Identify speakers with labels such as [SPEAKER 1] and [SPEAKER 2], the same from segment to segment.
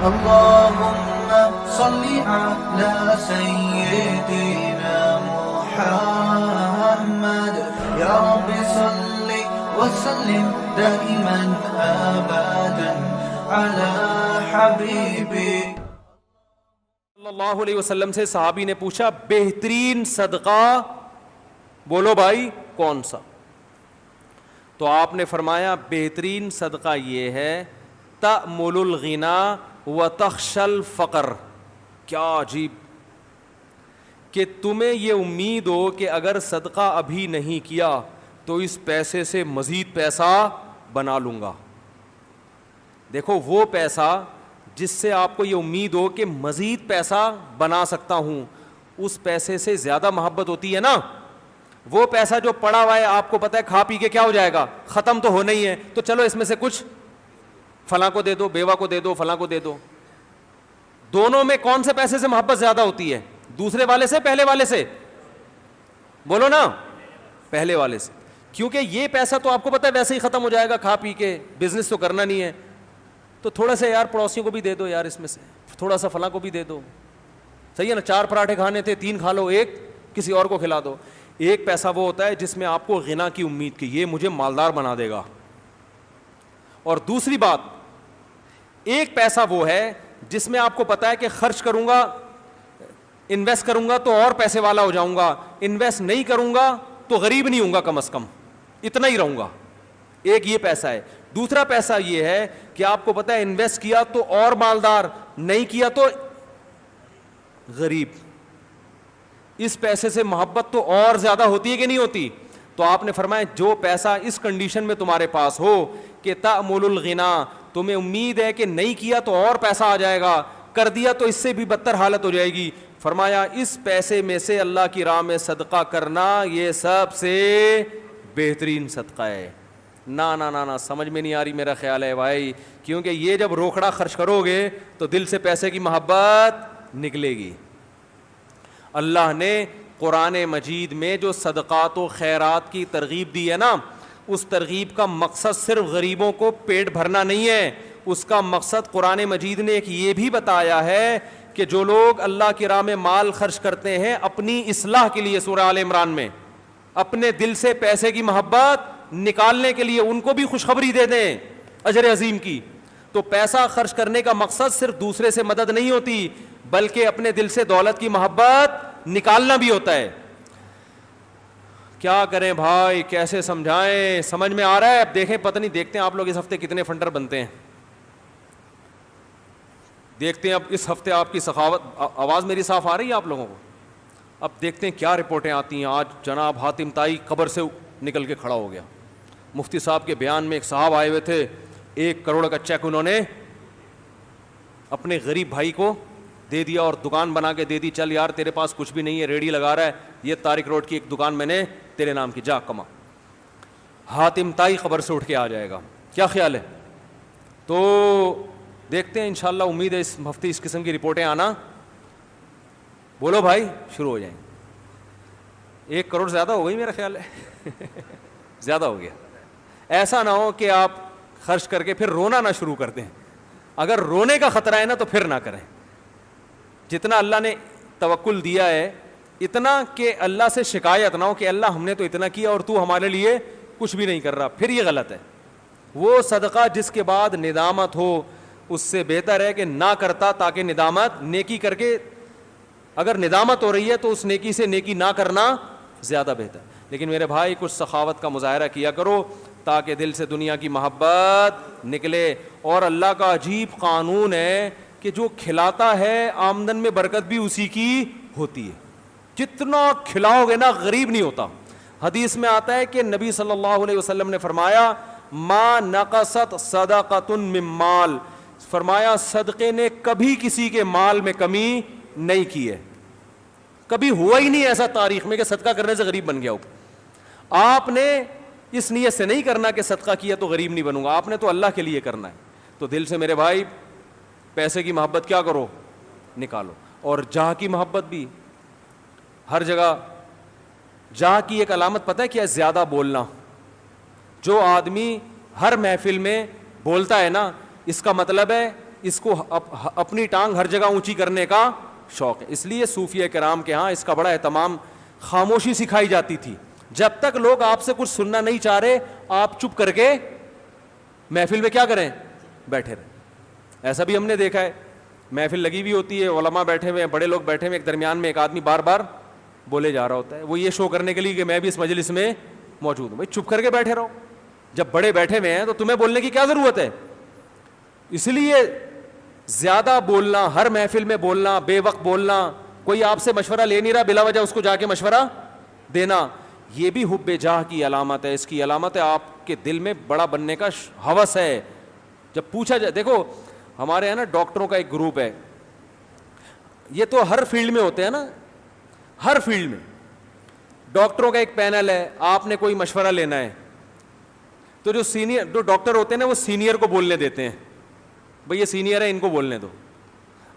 [SPEAKER 1] اللهم صل على سيدنا محمد يا رب صل وسلم دائما ابدا على حبيبي
[SPEAKER 2] صلی اللہ علیہ وسلم سے صحابی نے پوچھا بہترین صدقہ بولو بھائی کون سا؟ تو آپ نے فرمایا بہترین صدقہ یہ ہے تأمل الغنا وتخشى الفقر. کیا عجیب کہ تمہیں یہ امید ہو کہ اگر صدقہ ابھی نہیں کیا تو اس پیسے سے مزید پیسہ بنا لوں گا. دیکھو وہ پیسہ جس سے آپ کو یہ امید ہو کہ مزید پیسہ بنا سکتا ہوں, اس پیسے سے زیادہ محبت ہوتی ہے نا. وہ پیسہ جو پڑا ہوا ہے آپ کو پتہ ہے کھا پی کے کیا ہو جائے گا, ختم تو ہونا ہی ہے, تو چلو اس میں سے کچھ فلاں کو دے دو, بیوہ کو دے دو, فلاں کو دے دو. دونوں میں کون سے پیسے سے محبت زیادہ ہوتی ہے؟ دوسرے والے سے, پہلے والے سے؟ بولو نا, پہلے والے سے. کیونکہ یہ پیسہ تو آپ کو پتہ ہے ویسے ہی ختم ہو جائے گا کھا پی کے, بزنس تو کرنا نہیں ہے, تو تھوڑا سا یار پڑوسیوں کو بھی دے دو یار, اس میں سے تھوڑا سا فلاں کو بھی دے دو. صحیح ہے نا, 4 پراٹھے کھانے تھے 3 کھا لو, 1 کسی اور کو کھلا دو. ایک پیسہ وہ ہوتا ہے جس میں آپ کو غنا کی امید کی, یہ مجھے مالدار بنا دے گا. اور دوسری بات, ایک پیسہ وہ ہے جس میں آپ کو پتا ہے کہ خرچ کروں گا, انویسٹ کروں گا تو اور پیسے والا ہو جاؤں گا, انویسٹ نہیں کروں گا تو غریب نہیں ہوں گا, کم از کم اتنا ہی رہوں گا. ایک یہ پیسہ ہے. دوسرا پیسہ یہ ہے کہ آپ کو پتا ہے انویسٹ کیا تو اور مالدار, نہیں کیا تو غریب. اس پیسے سے محبت تو اور زیادہ ہوتی ہے کہ نہیں ہوتی؟ تو آپ نے فرمایا جو پیسہ اس کنڈیشن میں تمہارے پاس ہو کہ تأمل الغنا, تمہیں امید ہے کہ نہیں کیا تو اور پیسہ آ جائے گا, کر دیا تو اس سے بھی بدتر حالت ہو جائے گی, فرمایا اس پیسے میں سے اللہ کی راہ میں صدقہ کرنا یہ سب سے بہترین صدقہ ہے. نا نا نا نا, سمجھ میں نہیں آ رہی میرا خیال ہے بھائی, کیونکہ یہ جب روکڑا خرچ کرو گے تو دل سے پیسے کی محبت نکلے گی. اللہ نے قرآن مجید میں جو صدقات و خیرات کی ترغیب دی ہے نا, اس ترغیب کا مقصد صرف غریبوں کو پیٹ بھرنا نہیں ہے, اس کا مقصد قرآن مجید نے ایک یہ بھی بتایا ہے کہ جو لوگ اللہ کی راہ میں مال خرچ کرتے ہیں اپنی اصلاح کے لیے, سورہ آل عمران میں, اپنے دل سے پیسے کی محبت نکالنے کے لیے, ان کو بھی خوشخبری دے دیں اجر عظیم کی. تو پیسہ خرچ کرنے کا مقصد صرف دوسرے سے مدد نہیں ہوتی, بلکہ اپنے دل سے دولت کی محبت نکالنا بھی ہوتا ہے. کیا کریں بھائی, کیسے سمجھائیں, سمجھ میں آ رہا ہے؟ اب دیکھیں, پتہ نہیں, دیکھتے ہیں آپ لوگ اس ہفتے کتنے فنڈر بنتے ہیں, دیکھتے ہیں اب اس ہفتے آپ کی سخاوت. آواز میری صاف آ رہی ہے آپ لوگوں کو؟ اب دیکھتے ہیں کیا رپورٹیں آتی ہیں. آج جناب حاتم طائی قبر سے نکل کے کھڑا ہو گیا. مفتی صاحب کے بیان میں ایک صاحب آئے ہوئے تھے, 1 کروڑ کا چیک انہوں نے اپنے غریب بھائی کو دے دیا اور دکان بنا کے دے دی, چل یار تیرے پاس کچھ بھی نہیں ہے, ریڈی لگا رہا ہے, یہ طارق روڈ کی ایک دکان میں نے تیرے نام کی, جا کما. حاتم طائی خبر سے اٹھ کے آ جائے گا. کیا خیال ہے؟ تو دیکھتے ہیں انشاءاللہ, امید ہے اس ہفتے اس قسم کی رپورٹیں آنا, بولو بھائی, شروع ہو جائیں. 1 کروڑ زیادہ ہو گئی میرا خیال ہے, زیادہ ہو گیا. ایسا نہ ہو کہ آپ خرچ کر کے پھر رونا نہ شروع کر دیں. اگر رونے کا خطرہ ہے نا تو پھر نہ کریں. جتنا اللہ نے توکل دیا ہے اتنا کہ اللہ سے شکایت نہ ہو کہ اللہ ہم نے تو اتنا کیا اور تو ہمارے لیے کچھ بھی نہیں کر رہا, پھر یہ غلط ہے. وہ صدقہ جس کے بعد ندامت ہو اس سے بہتر ہے کہ نہ کرتا, تاکہ ندامت, نیکی کر کے اگر ندامت ہو رہی ہے تو اس نیکی سے نیکی نہ کرنا زیادہ بہتر. لیکن میرے بھائی کچھ سخاوت کا مظاہرہ کیا کرو تاکہ دل سے دنیا کی محبت نکلے. اور اللہ کا عجیب قانون ہے کہ جو کھلاتا ہے آمدن میں برکت بھی اسی کی ہوتی ہے. جتنا کھلاؤ گے نا غریب نہیں ہوتا. حدیث میں آتا ہے کہ نبی صلی اللہ علیہ وسلم نے فرمایا ما نقصت صدقۃ من مال, فرمایا صدقے نے کبھی کسی کے مال میں کمی نہیں کی ہے. کبھی ہوا ہی نہیں ایسا تاریخ میں کہ صدقہ کرنے سے غریب بن گیا ہو. آپ نے اس نیت سے نہیں کرنا کہ صدقہ کیا تو غریب نہیں بنوں گا, آپ نے تو اللہ کے لیے کرنا ہے. تو دل سے میرے بھائی پیسے کی محبت کیا کرو, نکالو. اور جاہ کی محبت بھی ہر جگہ. جاہ کی ایک علامت پتہ ہے کیا؟ زیادہ بولنا. جو آدمی ہر محفل میں بولتا ہے نا, اس کا مطلب ہے اس کو اپنی ٹانگ ہر جگہ اونچی کرنے کا شوق ہے. اس لیے صوفیہ کرام کے ہاں اس کا بڑا اہتمام, خاموشی سکھائی جاتی تھی. جب تک لوگ آپ سے کچھ سننا نہیں چاہ رہے, آپ چپ کر کے محفل میں کیا کریں, بیٹھے رہیں. ایسا بھی ہم نے دیکھا ہے, محفل لگی ہوئی ہوتی ہے, علماء بیٹھے ہوئے ہیں, بڑے لوگ بیٹھے ہوئے, ایک درمیان میں ایک آدمی بار بار بولے جا رہا ہوتا ہے, وہ یہ شو کرنے کے لیے کہ میں بھی اس مجلس میں موجود ہوں. بھائی چپ کر کے بیٹھے رہو, جب بڑے بیٹھے ہوئے ہیں تو تمہیں بولنے کی کیا ضرورت ہے. اس لیے زیادہ بولنا, ہر محفل میں بولنا, بے وقت بولنا, کوئی آپ سے مشورہ لے نہیں رہا بلا وجہ اس کو جا کے مشورہ دینا, یہ بھی حب جاہ کی علامت ہے. اس کی علامت ہے آپ کے دل میں بڑا بننے کا ہوس ہے. جب پوچھا جائے, دیکھو ہمارے یہاں نا ڈاکٹروں کا ایک گروپ ہے, یہ تو ہر فیلڈ میں ہوتے ہیں نا, ہر فیلڈ میں ڈاکٹروں کا ایک پینل ہے. آپ نے کوئی مشورہ لینا ہے تو جو سینئر جو ڈاکٹر ہوتے ہیں نا وہ سینئر کو بولنے دیتے ہیں, بھئی یہ سینئر ہے ان کو بولنے دو.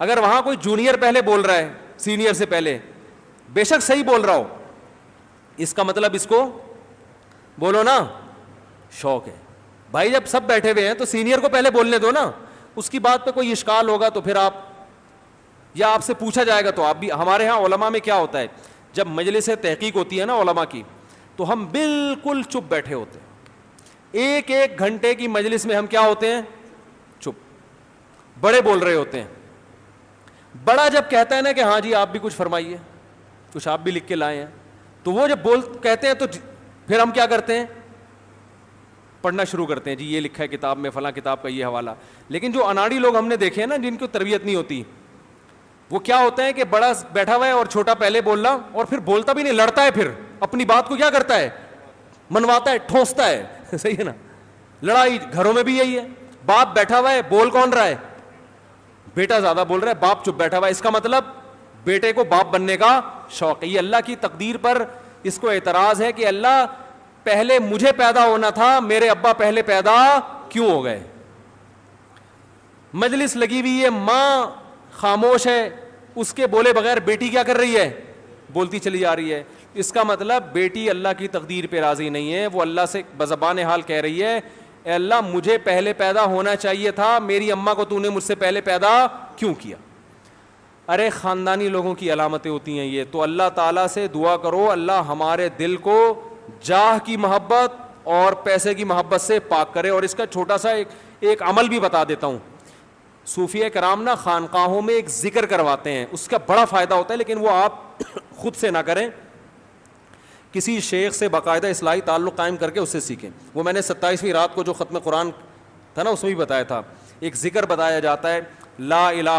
[SPEAKER 2] اگر وہاں کوئی جونیئر پہلے بول رہا ہے سینئر سے پہلے, بے شک صحیح بول رہا ہو, اس کا مطلب اس کو بولو نا شوق ہے. بھائی جب سب بیٹھے ہوئے ہیں تو سینئر کو پہلے بولنے دو نا, اس کی بات پہ کوئی اشکال ہوگا تو پھر آپ, یا آپ سے پوچھا جائے گا تو آپ بھی. ہمارے ہاں علماء میں کیا ہوتا ہے, جب مجلس تحقیق ہوتی ہے نا علماء کی, تو ہم بالکل چپ بیٹھے ہوتے ہیں. ایک ایک گھنٹے کی مجلس میں ہم کیا ہوتے ہیں, چپ. بڑے بول رہے ہوتے ہیں. بڑا جب کہتا ہے نا کہ ہاں جی آپ بھی کچھ فرمائیے, کچھ آپ بھی لکھ کے لائے ہیں, تو وہ جب کہتے ہیں تو پھر ہم کیا کرتے ہیں, پڑھنا شروع کرتے ہیں, جی یہ لکھا ہے کتاب میں, فلاں کتاب کا یہ حوالہ. لیکن جو اناڑی لوگ ہم نے دیکھے ہیں نا, جن کو تربیت نہیں ہوتی, وہ کیا ہوتا ہے کہ بڑا بیٹھا ہوا ہے اور چھوٹا پہلے بول رہا, اور پھر بولتا بھی نہیں, لڑتا ہے, پھر اپنی بات کو کیا کرتا ہے, منواتا ہے, ٹھونستا ہے. صحیح ہے نا, لڑائی گھروں میں بھی یہی ہے. باپ بیٹھا ہوا ہے, بول کون رہا ہے, بیٹا زیادہ بول رہا ہے, باپ چپ بیٹھا ہوا ہے. اس کا مطلب بیٹے کو باپ بننے کا شوق ہے. یہ اللہ کی تقدیر پر اس کو اعتراض ہے کہ اللہ پہلے مجھے پیدا ہونا تھا, میرے ابا پہلے پیدا کیوں ہو گئے. مجلس لگی ہوئی ہے, ماں خاموش ہے, اس کے بولے بغیر بیٹی کیا کر رہی ہے, بولتی چلی جا رہی ہے. اس کا مطلب بیٹی اللہ کی تقدیر پہ راضی نہیں ہے, وہ اللہ سے بزبان حال کہہ رہی ہے, اے اللہ مجھے پہلے پیدا ہونا چاہیے تھا, میری اماں کو تو نے مجھ سے پہلے پیدا کیوں کیا. ارے خاندانی لوگوں کی علامتیں ہوتی ہیں یہ. تو اللہ تعالیٰ سے دعا کرو اللہ ہمارے دل کو جاہ کی محبت اور پیسے کی محبت سے پاک کرے. اور اس کا چھوٹا سا ایک عمل بھی بتا دیتا ہوں. صوفیہ کرام نا خانقاہوں میں ایک ذکر کرواتے ہیں, اس کا بڑا فائدہ ہوتا ہے, لیکن وہ آپ خود سے نہ کریں, کسی شیخ سے باقاعدہ اصلاحی تعلق قائم کر کے اس سے سیکھیں. وہ میں نے 27ویں رات کو جو ختم قرآن تھا نا اس میں بھی بتایا تھا, ایک ذکر بتایا جاتا ہے, لا الہ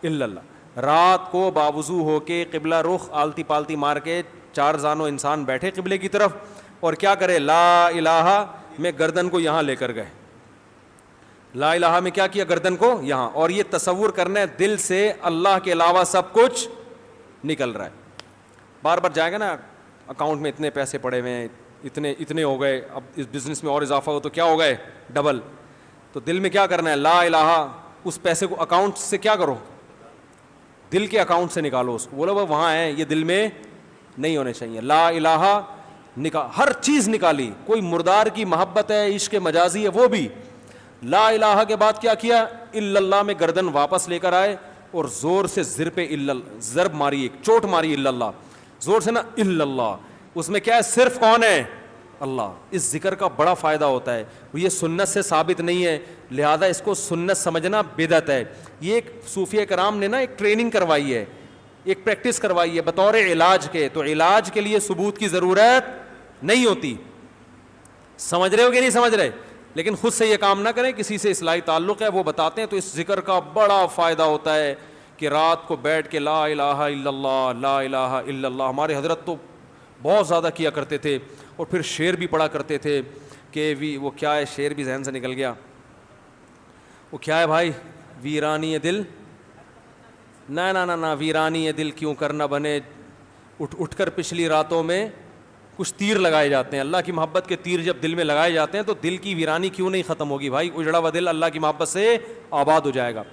[SPEAKER 2] الا اللہ. رات کو باوضو ہو کے قبلہ رخ آلتی پالتی مار کے 4 زانو انسان بیٹھے قبلے کی طرف, اور کیا کرے, لا الہ میں گردن کو یہاں لے کر گئے, لا الہ میں کیا کیا, گردن کو یہاں, اور یہ تصور کرنا ہے دل سے اللہ کے علاوہ سب کچھ نکل رہا ہے. بار بار جائے گا نا, اکاؤنٹ میں اتنے پیسے پڑے ہوئے ہیں, اتنے ہو گئے, اب اس بزنس میں اور اضافہ ہو تو کیا ہو گئے, ڈبل. تو دل میں کیا کرنا ہے, لا الہ, اس پیسے کو اکاؤنٹ سے کیا کرو, دل کے اکاؤنٹ سے نکالو اس کو, بولو وہ وہاں ہے, یہ دل میں نہیں ہونے چاہیے. لا الہ ہر چیز نکالی, کوئی مردار کی محبت ہے, عشق مجازی ہے, وہ بھی. لا الہ کے بعد کیا کیا, الا اللہ میں گردن واپس لے کر آئے اور زور سے ضرب ماری, ایک چوٹ ماری, الا اللہ, زور سے نا, الا اللہ. اس میں کیا ہے, صرف کون ہے, اللہ. اس ذکر کا بڑا فائدہ ہوتا ہے, یہ سنت سے ثابت نہیں ہے, لہذا اس کو سنت سمجھنا بدعت ہے. یہ ایک صوفیہ کرام نے نا ایک ٹریننگ کروائی ہے, ایک پریکٹس کروائی ہے بطور علاج کے. تو علاج کے لیے ثبوت کی ضرورت نہیں ہوتی. سمجھ رہے ہو کہ نہیں سمجھ رہے, لیکن خود سے یہ کام نہ کریں, کسی سے اصلاحی تعلق ہے وہ بتاتے ہیں. تو اس ذکر کا بڑا فائدہ ہوتا ہے کہ رات کو بیٹھ کے لا الہ الا اللہ, لا الہ الا اللہ. ہمارے حضرت تو بہت زیادہ کیا کرتے تھے, اور پھر شعر بھی پڑھا کرتے تھے کہ وہ کیا ہے, شعر بھی ذہن سے نکل گیا, وہ کیا ہے بھائی, ویرانی دل, نہ ویرانی دل کیوں کرنا بنے, اٹھ کر پچھلی راتوں میں کچھ تیر لگائے جاتے ہیں. اللہ کی محبت کے تیر جب دل میں لگائے جاتے ہیں تو دل کی ویرانی کیوں نہیں ختم ہوگی بھائی, اجڑا ہوا دل اللہ کی محبت سے آباد ہو جائے گا.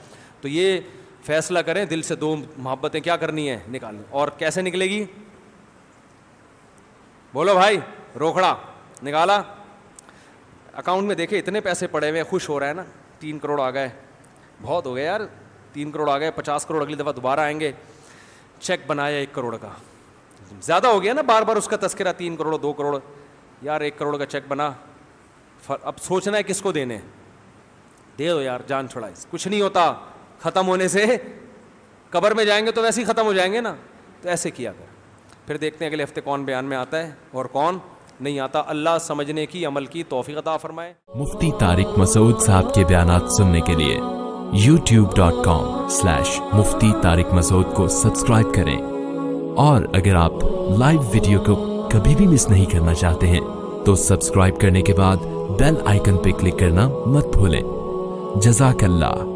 [SPEAKER 2] تو یہ فیصلہ کریں دل سے 2 محبتیں کیا کرنی ہے, نکالنی. اور کیسے نکلے گی, بولو بھائی, روکھڑا نکالا, اکاؤنٹ میں دیکھے اتنے پیسے پڑے ہوئے, خوش ہو رہا ہے نا, 3 کروڑ آ گئے, بہت ہو گیا یار, 3 کروڑ آ گئے, 50 کروڑ اگلی دفعہ دوبارہ آئیں گے. چیک بنایا 1 کروڑ کا, زیادہ ہو گیا نا بار بار اس کا تذکرہ, 3 کروڑ 2 کروڑ, یار 1 کروڑ کا چیک بنا, اب سوچنا ہے کس کو دینے, دے دو یار, جان چھڑائے, کچھ نہیں ہوتا, ختم ہونے سے قبر میں جائیں گے تو ویسے ہی ختم ہو جائیں گے نا, تو ایسے کیا کر. پھر دیکھتے ہیں اگلے ہفتے کون بیان میں آتا ہے اور کون نہیں آتا. اللہ سمجھنے کی, عمل کی توفیق عطا فرمائے.
[SPEAKER 3] مفتی طارق مسعود صاحب کے بیانات سننے کے لیے youtube.com/مفتی طارق مسعود کو سبسکرائب کریں, اور اگر آپ لائیو ویڈیو کو کبھی بھی مس نہیں کرنا چاہتے ہیں تو سبسکرائب کرنے کے بعد بیل آئیکن پہ کلک کرنا مت بھولیں. جزاک اللہ.